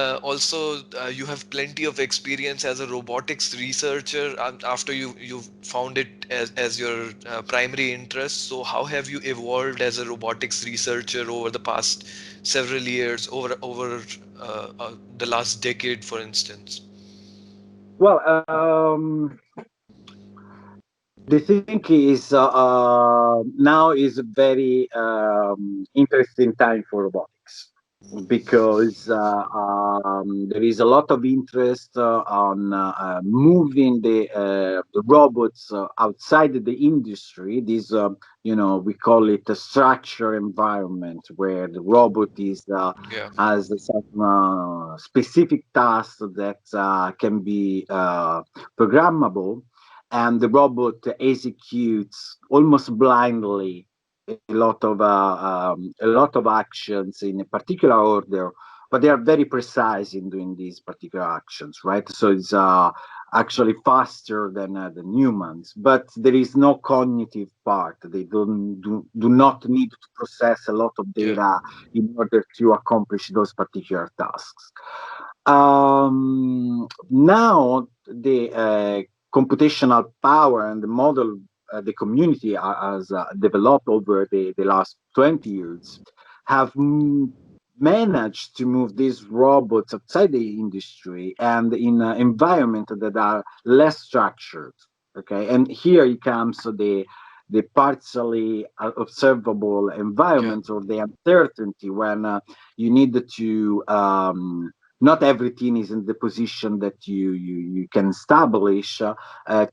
Also, you have plenty of experience as a robotics researcher after you found it as your primary interest. So, how have you evolved as a robotics researcher over the past several years, over the last decade, for instance? Well, the thing is, now is a very interesting time for robotics because there is a lot of interest on moving the robots outside the industry. This, we call it a structure environment where the robot is Yeah, has some specific tasks that can be programmable, and the robot executes almost blindly a lot of actions in a particular order, but they are very precise in doing these particular actions, right? So it's actually faster than humans, but there is no cognitive part. They do not need to process a lot of yeah, data in order to accomplish those particular tasks. Now the computational power and the model the community has developed over the last 20 years have managed to move these robots outside the industry and in environments that are less structured. Okay, and here it comes the partially observable yeah, environment or the uncertainty when you need to not everything is in the position that you can establish.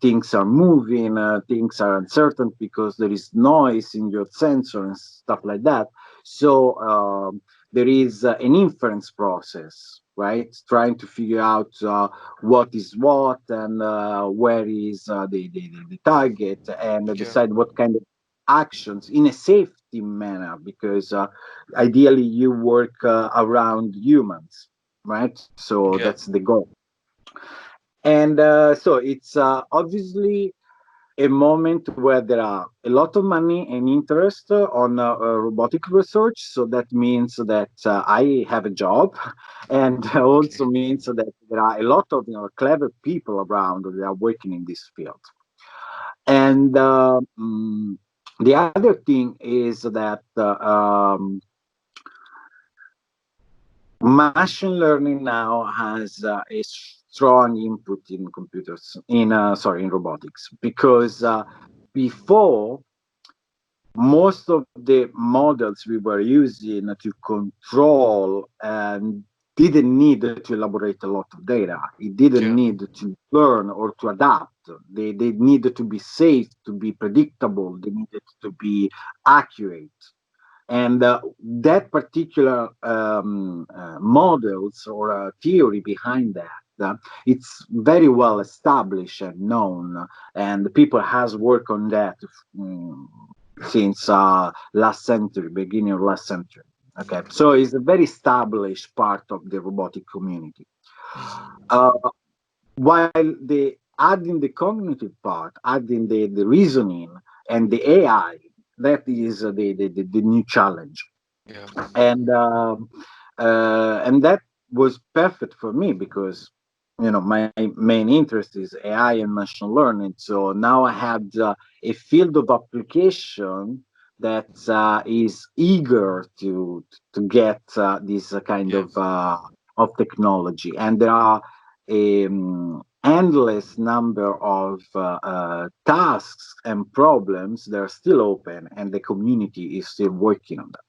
Things are moving, things are uncertain because there is noise in your sensor and stuff like that. So there is an inference process, right? Trying to figure out what is what and where is the target, and yeah, decide what kind of actions in a safety manner, because ideally you work around humans, right? So yeah, that's the goal. And so it's obviously a moment where there are a lot of money and interest on robotic research. So that means that I have a job, and also okay, means that there are a lot of clever people around that are working in this field. And the other thing is that machine learning now has a strong input in computers, in robotics, because before, most of the models we were using to control and didn't need to elaborate a lot of data. It didn't yeah, need to learn or to adapt. They needed to be safe, to be predictable. They needed to be accurate. And that particular models or theory behind that, it's very well established and known, and people has worked on that mm, since last century, beginning of last century. Okay, so it's a very established part of the robotic community. hmm, Uh, while the adding the cognitive part, adding the reasoning and the AI, that is the new challenge. yeah, And and that was perfect for me because my main interest is AI and machine learning. So now I had a field of application that is eager to get this kind yeah. of technology, and there are endless number of tasks and problems that are still open, and the community is still working on that.